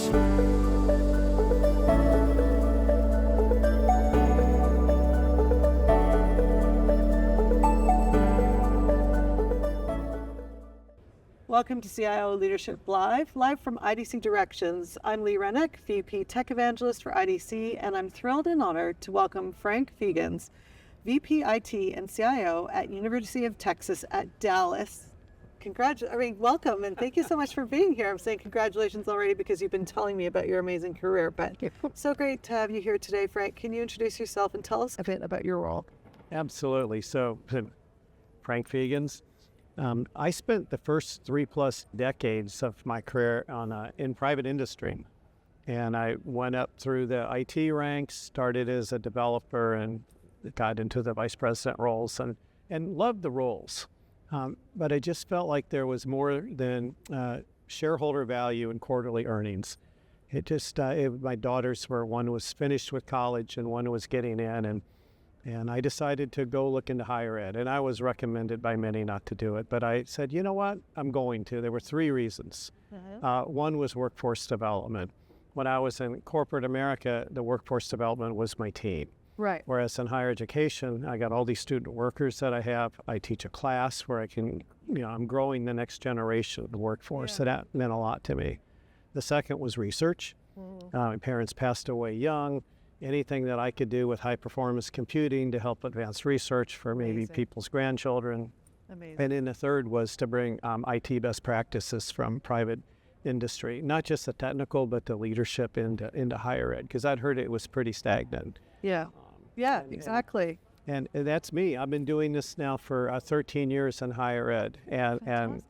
Welcome to CIO Leadership live from IDC Directions. I'm Lee Rennick, VP Tech Evangelist for IDC, and I'm thrilled and honored to welcome Frank Feagans, VP IT and CIO at University of Texas at Dallas. Welcome, and thank you so much for being here. I'm saying congratulations already because you've been telling me about your amazing career, but so great to have you here today, Frank. Can you introduce yourself and tell us a bit about your role? Absolutely. So, Frank Feagans. I spent the first 3+ decades of my career in private industry, and I went up through the IT ranks, started as a developer, and got into the vice president roles, and loved the roles. But I just felt like there was more than shareholder value in quarterly earnings. My daughters one was finished with college and one was getting in, and I decided to go look into higher ed. And I was recommended by many not to do it, but I said, you know what, I'm going to. There were 3 reasons. One was workforce development. When I was in corporate America, the workforce development was my team. Right. Whereas in higher education, I got all these student workers that I have. I teach a class where I can, I'm growing the next generation of the workforce. So that meant a lot to me. The second was research. My parents passed away young. Anything that I could do with high performance computing to help advance research for maybe people's grandchildren. Amazing. And then the third was to bring IT best practices from private industry, not just the technical, but the leadership into higher ed, because I'd heard it was pretty stagnant. Exactly. And that's me. I've been doing this now for 13 years in higher ed, and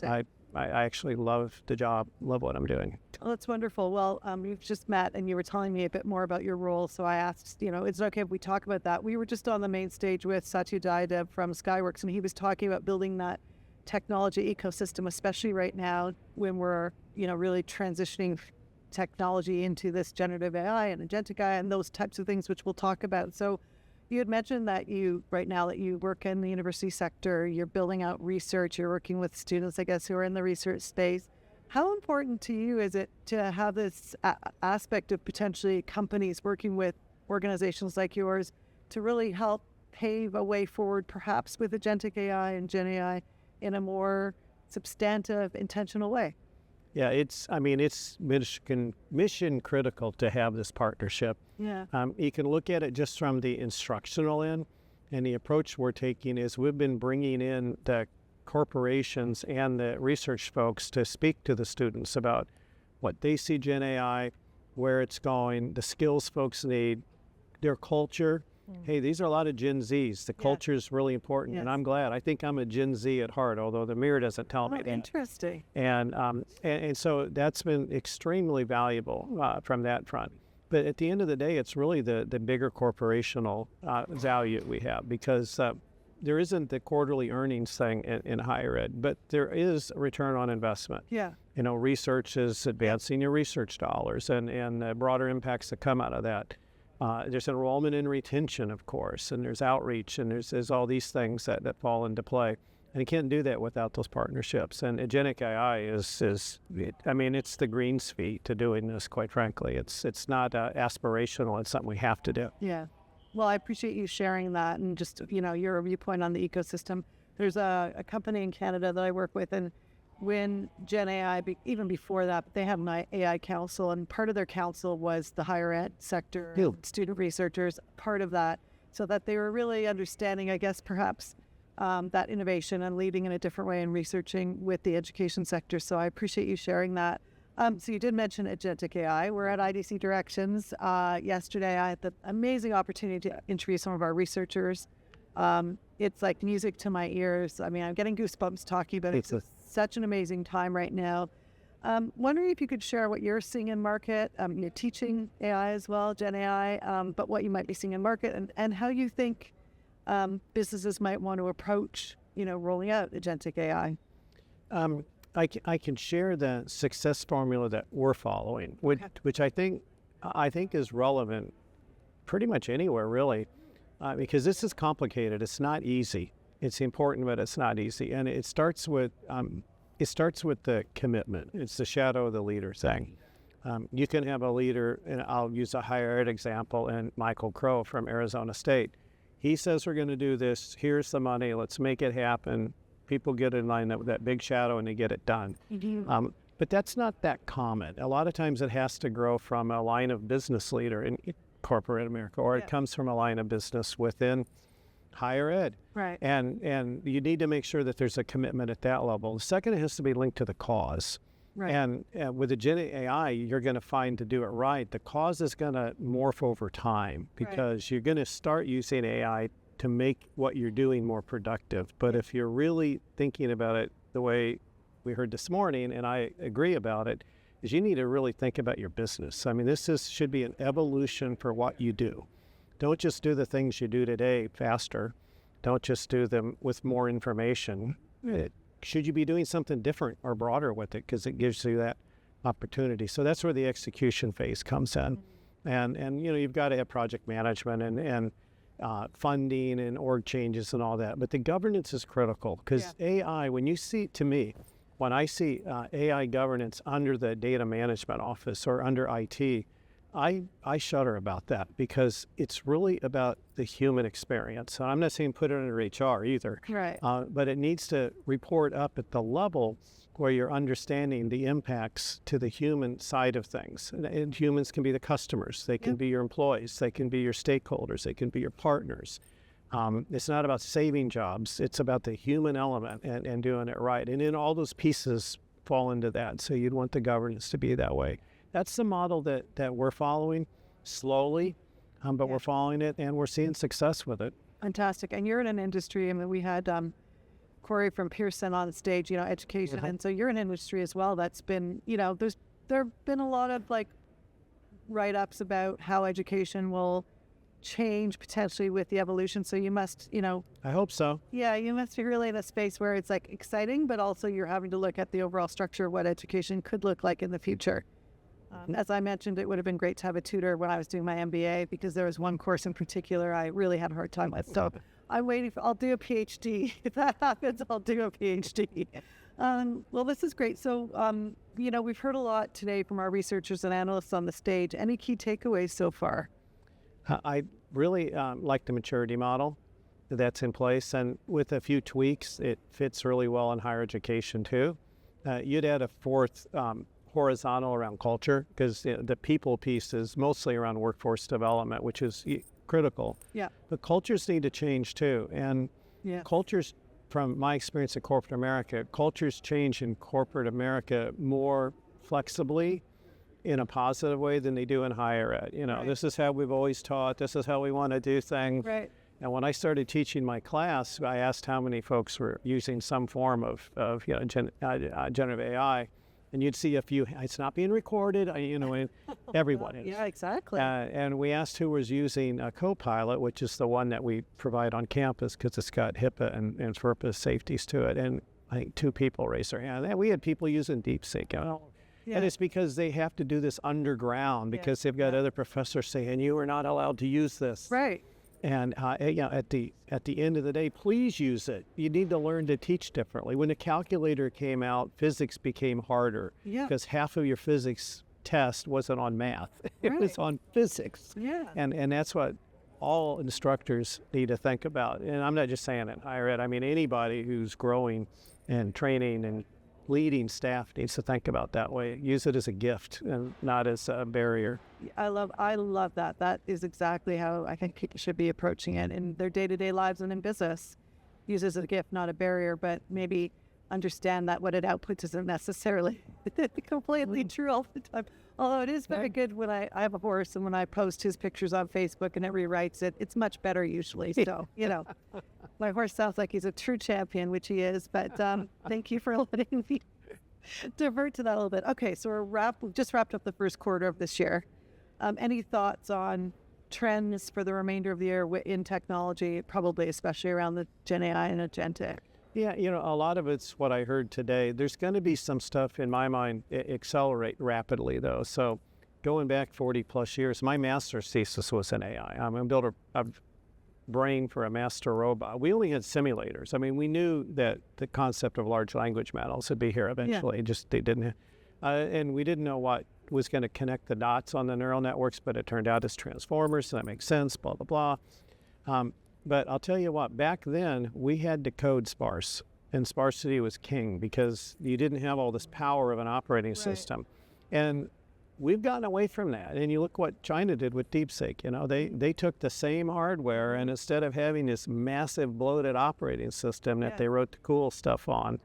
I actually love the job, love what I'm doing. Oh, that's wonderful. Well, we've just met and you were telling me a bit more about your role. So I asked, is it okay if we talk about that? We were just on the main stage with Satya Jaydev from Skyworks, and he was talking about building that technology ecosystem, especially right now when we're, really transitioning technology into this generative AI and agentic AI and those types of things, which we'll talk about. So you had mentioned that right now that you work in the university sector, you're building out research, you're working with students, I guess, who are in the research space. How important to you is it to have this aspect of potentially companies working with organizations like yours to really help pave a way forward, perhaps with agentic AI and Gen AI in a more substantive, intentional way? Yeah, it's mission critical to have this partnership. Yeah. You can look at it just from the instructional end, and the approach we're taking is we've been bringing in the corporations and the research folks to speak to the students about what they see Gen AI, where it's going, the skills folks need, their culture. Hey, these are a lot of Gen Zs. The culture is really important, and I'm glad. I think I'm a Gen Z at heart, although the mirror doesn't tell me that. Interesting. And so that's been extremely valuable from that front. But at the end of the day, it's really the bigger corporational value we have, because there isn't the quarterly earnings thing in higher ed, but there is a return on investment. Yeah. Research is advancing your research dollars and the broader impacts that come out of that. There's enrollment and retention, of course, and there's outreach, and there's all these things that fall into play. And you can't do that without those partnerships. And agentic AI it's the greens feet to doing this, quite frankly. It's not aspirational. It's something we have to do. Yeah. Well, I appreciate you sharing that and just, your viewpoint on the ecosystem. There's a company in Canada that I work with, and when Gen AI, even before that, they have an AI council, and part of their council was the higher ed sector, student researchers, part of that, so that they were really understanding, I guess, perhaps that innovation and leading in a different way and researching with the education sector. So I appreciate you sharing that. So you did mention agentic AI. We're at IDC Directions. Yesterday, I had the amazing opportunity to interview some of our researchers. It's like music to my ears. I'm getting goosebumps talking about it. It's such an amazing time right now. Wondering if you could share what you're seeing in market. You're teaching AI as well, Gen AI, but what you might be seeing in market and how you think businesses might want to approach, rolling out agentic AI. I can share the success formula that we're following, which I think is relevant pretty much anywhere, really, because this is complicated. It's not easy. It's important, but it's not easy. And it starts with the commitment. It's the shadow of the leader thing. You can have a leader, and I'll use a higher ed example, and Michael Crow from Arizona State. He says we're going to do this. Here's the money. Let's make it happen. People get in line with that big shadow and they get it done. But that's not that common. A lot of times it has to grow from a line of business leader in corporate America, or it comes from a line of business within higher ed. Right. And you need to make sure that there's a commitment at that level. The second, it has to be linked to the cause. Right. And with the Gen AI, you're going to find, to do it right, the cause is going to morph over time, because you're going to start using AI to make what you're doing more productive. But if you're really thinking about it the way we heard this morning, and I agree about it, is you need to really think about your business. I mean, should be an evolution for what you do. Don't just do the things you do today faster. Don't just do them with more information. Should you be doing something different or broader with it, because it gives you that opportunity? So that's where the execution phase comes in. And you've got to have project management and funding and org changes and all that. But the governance is critical, because AI, when I see AI governance under the data management office or under IT, I shudder about that, because it's really about the human experience. So I'm not saying put it under HR either, Right. But it needs to report up at the level where you're understanding the impacts to the human side of things. And humans can be the customers, they can be your employees, they can be your stakeholders, they can be your partners. It's not about saving jobs, it's about the human element and doing it right. And then all those pieces fall into that. So you'd want the governance to be that way. That's the model that we're following slowly, but we're following it, and we're seeing success with it. Fantastic. And you're in an industry, I mean, we had Corey from Pearson on stage, education. And so you're in an industry as well that's been, there have been a lot of write-ups about how education will change potentially with the evolution. So you must, I hope so. Yeah, you must be really in a space where it's exciting, but also you're having to look at the overall structure of what education could look like in the future. As I mentioned, it would have been great to have a tutor when I was doing my MBA, because there was one course in particular I really had a hard time with. So I'm waiting I'll do a PhD. If that happens, I'll do a PhD. Well, this is great. So, we've heard a lot today from our researchers and analysts on the stage. Any key takeaways so far? I really like the maturity model that's in place, and with a few tweaks, it fits really well in higher education too. You'd add a fourth horizontal around culture, because the people piece is mostly around workforce development, which is critical. Yeah. But cultures need to change too. And cultures, from my experience in corporate America, cultures change in corporate America more flexibly in a positive way than they do in higher ed. This is how we've always taught. This is how we want to do things. Right. And when I started teaching my class, I asked how many folks were using some form of generative AI. And you'd see a few, it's not being recorded, and everyone is. Yeah, exactly. And we asked who was using a Copilot, which is the one that we provide on campus, because it's got HIPAA and FERPA safeties to it. And I think 2 people raised their hand. And we had people using DeepSeek. And it's because they have to do this underground, because they've got other professors saying, you are not allowed to use this. Right. And at the end of the day, please use it. You need to learn to teach differently. When the calculator came out, physics became harder, because half of your physics test wasn't on math. It was on physics. Yeah. And that's what all instructors need to think about. And I'm not just saying it in higher ed. I mean, anybody who's growing and training and leading staff needs to think about that way. Use it as a gift and not as a barrier. I love that. That is exactly how I think people should be approaching it in their day-to-day lives and in business. Use it as a gift, not a barrier, but maybe understand that what it outputs isn't necessarily completely true all the time. Although it is very good when I have a horse, and when I post his pictures on Facebook and it rewrites it, it's much better usually. So, my horse sounds like he's a true champion, which he is. But thank you for letting me divert to that a little bit. Okay, so we've just wrapped up the first quarter of this year. Any thoughts on trends for the remainder of the year in technology, probably especially around the Gen AI and agentic? Yeah, a lot of it's what I heard today. There's going to be some stuff in my mind accelerate rapidly, though. So going back 40 plus years, my master's thesis was in AI. I'm going to build a brain for a master robot. We only had simulators. I mean, we knew that the concept of large language models would be here eventually. Just they didn't. And we didn't know what was going to connect the dots on the neural networks, but it turned out as transformers, so that makes sense, blah, blah, blah. But I'll tell you what, back then, we had to code sparse, and sparsity was king because you didn't have all this power of an operating system. And we've gotten away from that. And you look what China did with DeepSeek. You know, they took the same hardware, and instead of having this massive bloated operating system that they wrote the cool stuff on,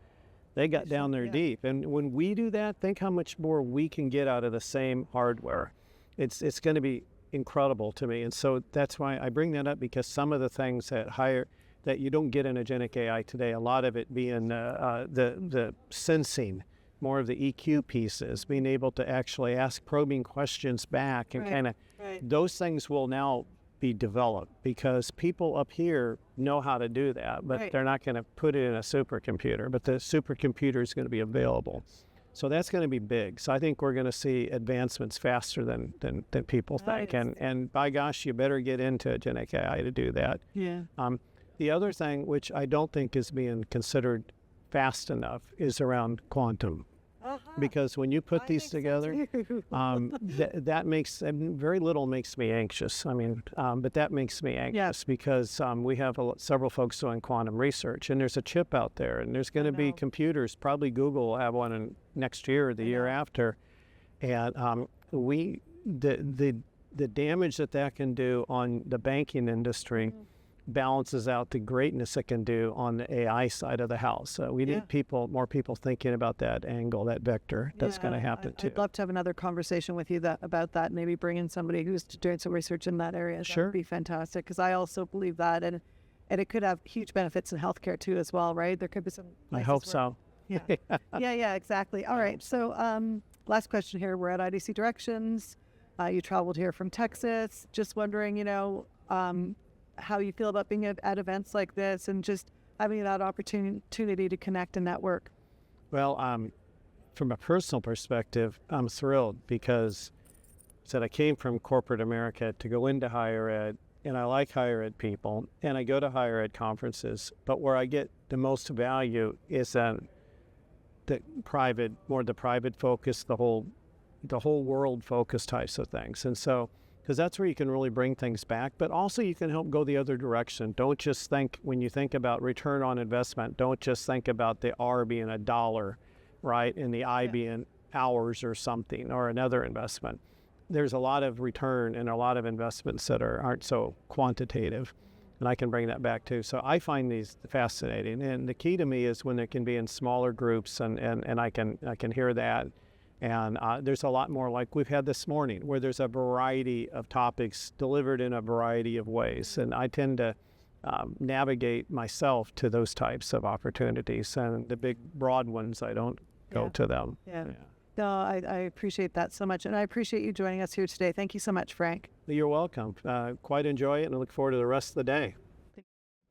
they got down there deep. And when we do that, think how much more we can get out of the same hardware. It's going to be incredible to me. And so that's why I bring that up, because some of the things that you don't get in agentic AI today, a lot of it being the sensing, more of the EQ pieces, being able to actually ask probing questions back, and kind of those things will now be developed, because people up here know how to do that, but they're not going to put it in a supercomputer, but the supercomputer is going to be available. So that's going to be big. So I think we're going to see advancements faster than people think. And by gosh, you better get into agentic AI to do that. The other thing, which I don't think is being considered fast enough, is around quantum. Because when you put these together, that makes, very little makes me anxious. I mean, but that makes me anxious because we have several folks doing quantum research, and there's a chip out there, and there's going to be computers. Probably Google will have one in next year or the year after. And the damage that can do on the banking industry balances out the greatness it can do on the AI side of the house. So we need more people thinking about that angle, that vector. That's going to happen too. I'd love to have another conversation with you about that. Maybe bring in somebody who's doing some research in that area. That would be fantastic, because I also believe that, and it could have huge benefits in healthcare too as well, right? There could be some. I hope so. Yeah, exactly. All right. So last question here. We're at IDC Directions. You traveled here from Texas. Just wondering, how you feel about being at events like this and just having that opportunity to connect and network. Well, from a personal perspective, I'm thrilled, because I came from corporate America to go into higher ed, and I like higher ed people, and I go to higher ed conferences, but where I get the most value is the private focus, the whole world focus types of things. And so, because that's where you can really bring things back, but also you can help go the other direction. Don't just think, when you think about return on investment, don't just think about the R being $1, right, and the I being hours or something, or another investment. There's a lot of return and a lot of investments that aren't so quantitative, and I can bring that back too. So I find these fascinating, and the key to me is when it can be in smaller groups, and I can hear that. And there's a lot more like we've had this morning, where there's a variety of topics delivered in a variety of ways. And I tend to navigate myself to those types of opportunities. And the big, broad ones, I don't go to them. No, I appreciate that so much. And I appreciate you joining us here today. Thank you so much, Frank. You're welcome. Quite enjoy it, and I look forward to the rest of the day.